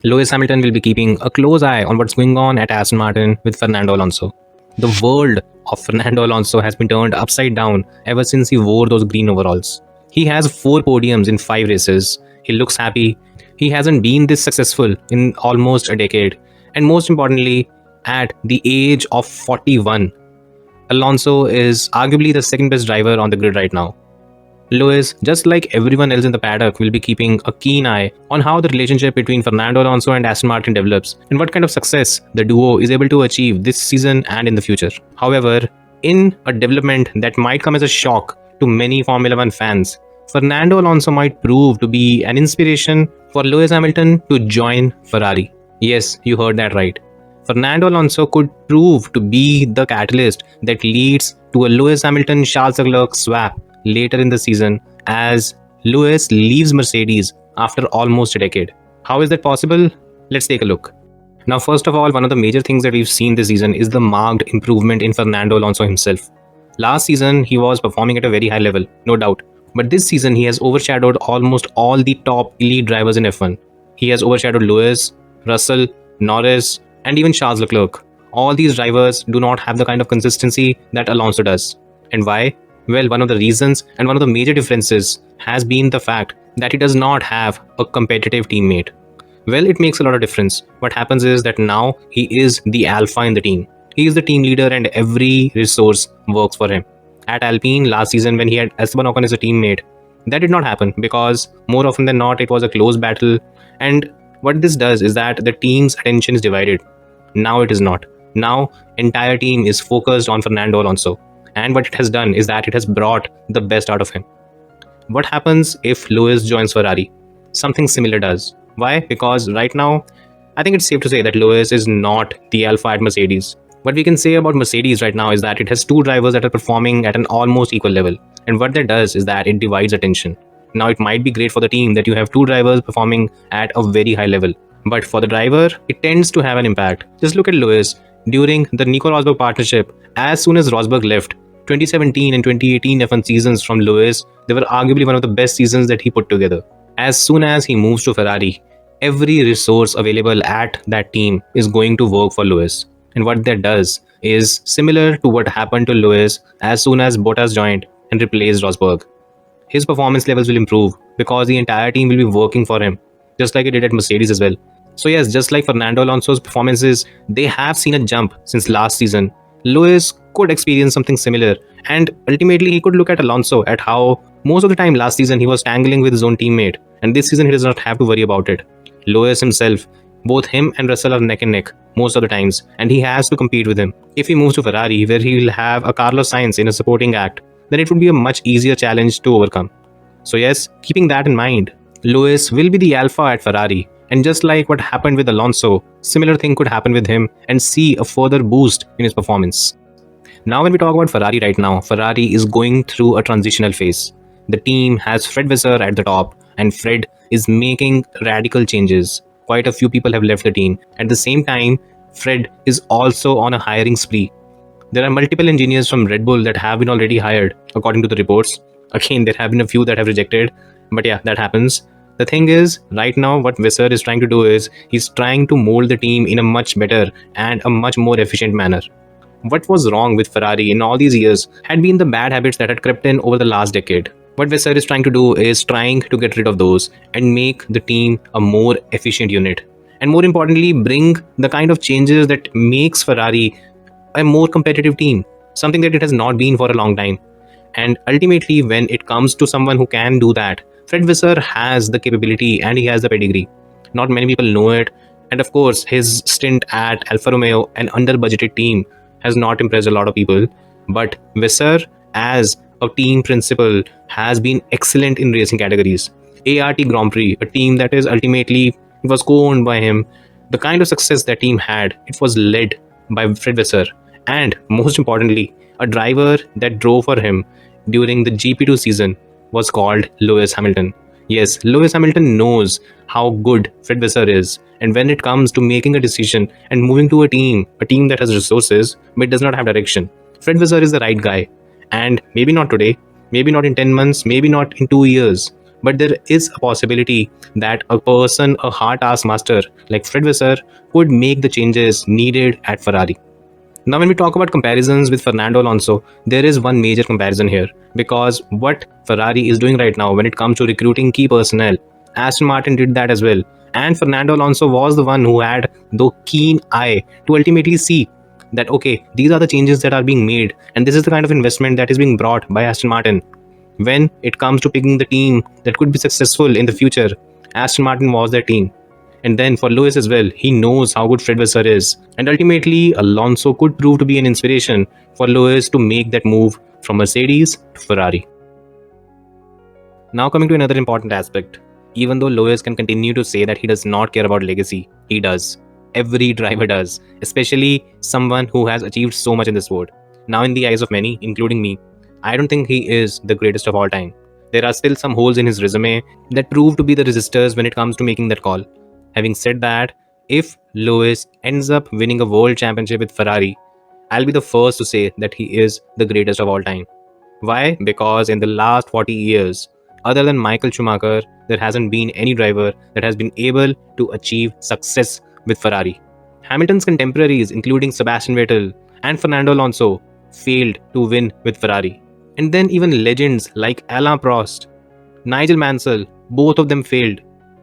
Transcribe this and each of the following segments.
Lewis Hamilton will be keeping a close eye on what's going on at Aston Martin with Fernando Alonso. The world of Fernando Alonso has been turned upside down ever since he wore those green overalls. He has 4 podiums in 5 races. He looks happy. He hasn't been this successful in almost a decade. And most importantly, at the age of 41, Alonso is arguably the second best driver on the grid right now. Lewis, just like everyone else in the paddock, will be keeping a keen eye on how the relationship between Fernando Alonso and Aston Martin develops and what kind of success the duo is able to achieve this season and in the future. However, in a development that might come as a shock to many Formula One fans, Fernando Alonso might prove to be an inspiration for Lewis Hamilton to join Ferrari. Yes, you heard that right. Fernando Alonso could prove to be the catalyst that leads to a Lewis Hamilton Charles Leclerc swap later in the season as Lewis leaves Mercedes after almost a decade. How is that possible? Let's take a look. Now, first of all, one of the major things that we've seen this season is the marked improvement in Fernando Alonso himself. Last season, he was performing at a very high level, no doubt. But this season, he has overshadowed almost all the top elite drivers in F1. He has overshadowed Lewis, Russell, Norris, and even Charles Leclerc. All these drivers do not have the kind of consistency that Alonso does. And why? Well, one of the reasons and one of the major differences has been the fact that he does not have a competitive teammate. Well, it makes a lot of difference. What happens is that now he is the alpha in the team. He is the team leader and every resource works for him. At Alpine last season when he had Esteban Ocon as a teammate, that did not happen because more often than not it was a close battle, and what this does is that the team's attention is divided. Now it is not. Now entire team is focused on Fernando Alonso. And what it has done is that it has brought the best out of him. What happens if Lewis joins Ferrari? Something similar does. Why? Because right now, I think it's safe to say that Lewis is not the alpha at Mercedes. What we can say about Mercedes right now is that it has 2 drivers that are performing at an almost equal level. And what that does is that it divides attention. Now, it might be great for the team that you have 2 drivers performing at a very high level. But for the driver, it tends to have an impact. Just look at Lewis. During the Nico Rosberg partnership, as soon as Rosberg left, 2017 and 2018 F1 seasons from Lewis, they were arguably one of the best seasons that he put together. As soon as he moves to Ferrari, every resource available at that team is going to work for Lewis. And what that does is similar to what happened to Lewis as soon as Bottas joined and replaced Rosberg. His performance levels will improve because the entire team will be working for him, just like it did at Mercedes as well. So yes, just like Fernando Alonso's performances, they have seen a jump since last season. Lewis could experience something similar, and ultimately he could look at Alonso at how most of the time last season he was tangling with his own teammate, and this season he does not have to worry about it. Lewis himself, both him and Russell are neck and neck most of the times, and he has to compete with him. If he moves to Ferrari, where he will have a Carlos Sainz in a supporting act, then it would be a much easier challenge to overcome. So yes, keeping that in mind, Lewis will be the alpha at Ferrari, and just like what happened with Alonso, similar thing could happen with him and see a further boost in his performance. Now when we talk about Ferrari right now, Ferrari is going through a transitional phase. The team has Fred Vasseur at the top, and Fred is making radical changes. Quite a few people have left the team. At the same time, Fred is also on a hiring spree. There are multiple engineers from Red Bull that have been already hired, according to the reports. Again, there have been a few that have rejected, but yeah, that happens. The thing is, right now, what Vasseur is trying to do is, he's trying to mold the team in a much better and a much more efficient manner. What was wrong with Ferrari in all these years had been the bad habits that had crept in over the last decade. What Vasseur is trying to do is trying to get rid of those and make the team a more efficient unit. And more importantly, bring the kind of changes that makes Ferrari a more competitive team, something that it has not been for a long time. And ultimately, when it comes to someone who can do that, Fred Vasseur has the capability and he has the pedigree. Not many people know it. And of course, his stint at Alfa Romeo, an under-budgeted team, has not impressed a lot of people. But Vasseur, as a team principal, has been excellent in racing categories. ART Grand Prix, a team that is ultimately, it was co-owned by him. The kind of success that team had, it was led by Fred Vasseur. And most importantly, a driver that drove for him during the GP2 season was called Lewis Hamilton. Yes, Lewis Hamilton knows how good Fred Vasseur is, and when it comes to making a decision and moving to a team that has resources but does not have direction, Fred Vasseur is the right guy. And maybe not today, maybe not in 10 months, maybe not in 2 years, But there is a possibility that a person, a hard taskmaster like Fred Vasseur, could make the changes needed at Ferrari. Now, when we talk about comparisons with Fernando Alonso, there is one major comparison here, because what Ferrari is doing right now when it comes to recruiting key personnel, Aston Martin did that as well. And Fernando Alonso was the one who had the keen eye to ultimately see that, okay, these are the changes that are being made, and this is the kind of investment that is being brought by Aston Martin. When it comes to picking the team that could be successful in the future, Aston Martin was their team. And then for Lewis as well, he knows how good Fred Vasseur is. And ultimately, Alonso could prove to be an inspiration for Lewis to make that move from Mercedes to Ferrari. Now, coming to another important aspect. Even though Lewis can continue to say that he does not care about legacy, he does. Every driver does, especially someone who has achieved so much in this sport. Now, in the eyes of many, including me, I don't think he is the greatest of all time. There are still some holes in his resume that prove to be the resistors when it comes to making that call. Having said that, if Lewis ends up winning a world championship with Ferrari, I'll be the first to say that he is the greatest of all time. Why? Because in the last 40 years, other than Michael Schumacher, there hasn't been any driver that has been able to achieve success with Ferrari. Hamilton's contemporaries, including Sebastian Vettel and Fernando Alonso, failed to win with Ferrari. And then even legends like Alain Prost, Nigel Mansell, both of them failed.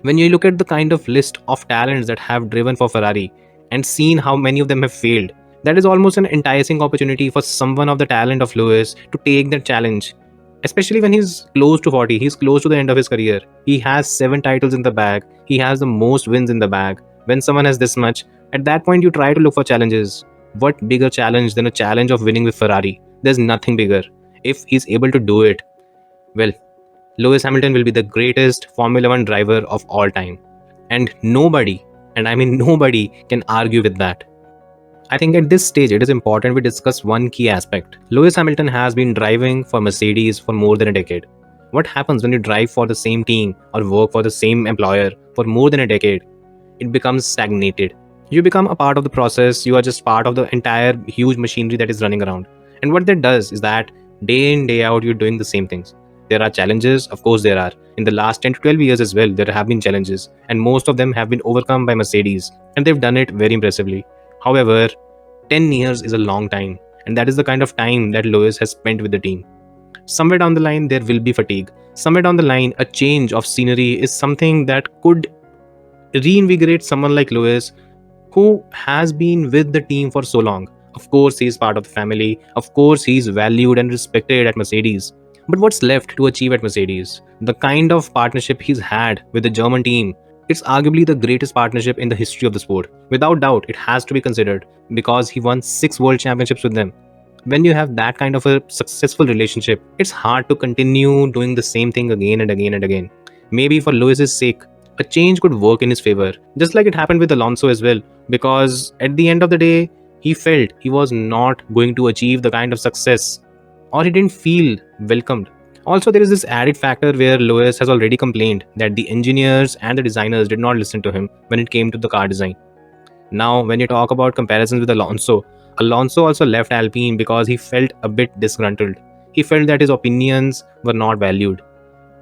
When you look at the kind of list of talents that have driven for Ferrari and seen how many of them have failed, that is almost an enticing opportunity for someone of the talent of Lewis to take that challenge. Especially when he's close to 40, he's close to the end of his career. He has 7 titles in the bag, he has the most wins in the bag. When someone has this much, at that point you try to look for challenges. What bigger challenge than a challenge of winning with Ferrari? There's nothing bigger. If he's able to do it, well, Lewis Hamilton will be the greatest Formula One driver of all time. And nobody, and I mean nobody, can argue with that. I think at this stage it is important we discuss one key aspect. Lewis Hamilton has been driving for Mercedes for more than a decade. What happens when you drive for the same team or work for the same employer for more than a decade? It becomes stagnated. You become a part of the process, you are just part of the entire huge machinery that is running around. And what that does is that day in, day out, you're doing the same things. There are challenges, of course, there are. In the last 10 to 12 years as well, there have been challenges, and most of them have been overcome by Mercedes, and they've done it very impressively. However, 10 years is a long time, and that is the kind of time that Lewis has spent with the team. Somewhere down the line, there will be fatigue. Somewhere down the line, a change of scenery is something that could reinvigorate someone like Lewis, who has been with the team for so long. Of course, he is part of the family. Of course, he is valued and respected at Mercedes. But what's left to achieve at Mercedes? The kind of partnership he's had with the German team, it's arguably the greatest partnership in the history of the sport. Without doubt, it has to be considered because he won 6 world championships with them. When you have that kind of a successful relationship, it's hard to continue doing the same thing again and again and again. Maybe for Lewis's sake, a change could work in his favor, just like it happened with Alonso as well, because at the end of the day, he felt he was not going to achieve the kind of success, or he didn't feel welcomed. Also, there is this added factor where Lewis has already complained that the engineers and the designers did not listen to him when it came to the car design. Now, when you talk about comparisons with Alonso, Alonso also left Alpine because he felt a bit disgruntled. He felt that his opinions were not valued.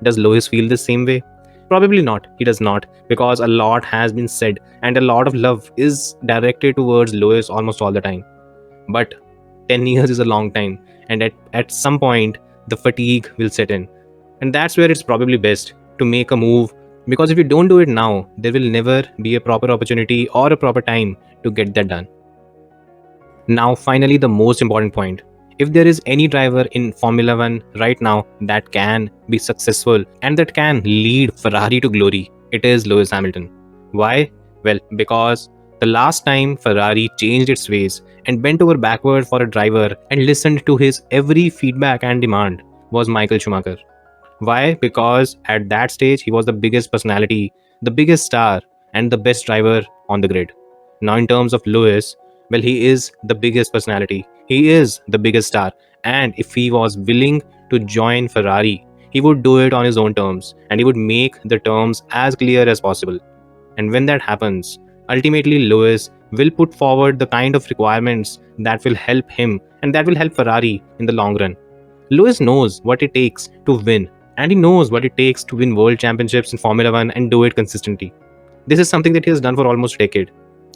Does Lewis feel the same way? Probably not. He does not, because a lot has been said and a lot of love is directed towards Lewis almost all the time. But 10 years is a long time, and at some point, the fatigue will set in. And that's where it's probably best to make a move, because if you don't do it now, there will never be a proper opportunity or a proper time to get that done. Now, finally, the most important point. If there is any driver in Formula One right now that can be successful and that can lead Ferrari to glory, it is Lewis Hamilton. Why? Well, because the last time Ferrari changed its ways and bent over backward for a driver and listened to his every feedback and demand was Michael Schumacher. Why? Because at that stage, he was the biggest personality, the biggest star, and the best driver on the grid. Now, in terms of Lewis, well, he is the biggest personality. He is the biggest star. And if he was willing to join Ferrari, he would do it on his own terms and he would make the terms as clear as possible. And when that happens, ultimately Lewis will put forward the kind of requirements that will help him and that will help Ferrari in the long run. Lewis knows what it takes to win, And he knows what it takes to win world championships in Formula 1 and do it consistently. This is something that he has done for almost a decade.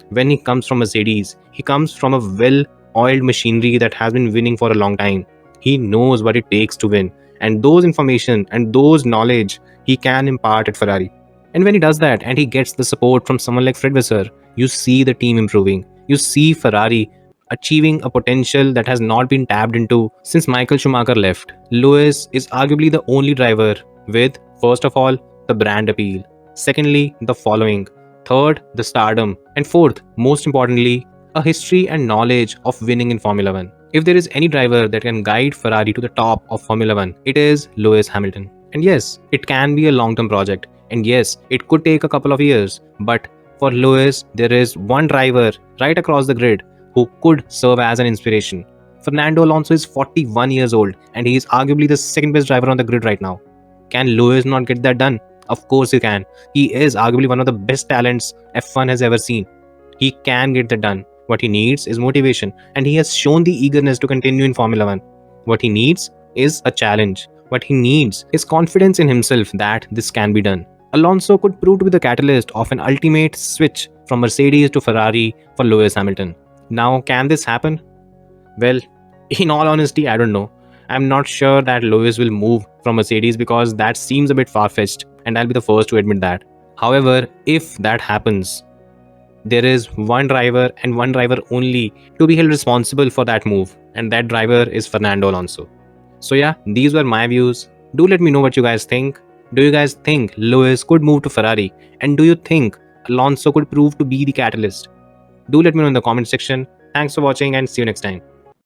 When he comes from Mercedes, he comes from a well oiled machinery that has been winning for a long time. He knows what it takes to win, and those information and those knowledge he can impart at Ferrari. And when he does that and he gets the support from someone like Fred Vasseur, you see the team improving. You see Ferrari achieving a potential that has not been tapped into since Michael Schumacher left. Lewis is arguably the only driver with, first of all, the brand appeal, secondly, the following, third, the stardom, and fourth, most importantly, a history and knowledge of winning in Formula 1. If there is any driver that can guide Ferrari to the top of Formula 1, it is Lewis Hamilton. And yes, it can be a long term project. And yes, it could take a couple of years. But for Lewis, there is one driver right across the grid who could serve as an inspiration. Fernando Alonso is 41 years old and he is arguably the second best driver on the grid right now. Can Lewis not get that done? Of course he can. He is arguably one of the best talents F1 has ever seen. He can get that done. What he needs is motivation, and he has shown the eagerness to continue in Formula 1. What he needs is a challenge. What he needs is confidence in himself that this can be done. Alonso could prove to be the catalyst of an ultimate switch from Mercedes to Ferrari for Lewis Hamilton. Now, can this happen? Well, in all honesty, I don't know. I'm not sure that Lewis will move from Mercedes because that seems a bit far-fetched, and I'll be the first to admit that. However, if that happens, there is one driver and one driver only to be held responsible for that move, and that driver is Fernando Alonso. So yeah, these were my views. Do let me know what you guys think. Do you guys think Lewis could move to Ferrari? And do you think Alonso could prove to be the catalyst? Do let me know in the comment section. Thanks for watching and see you next time.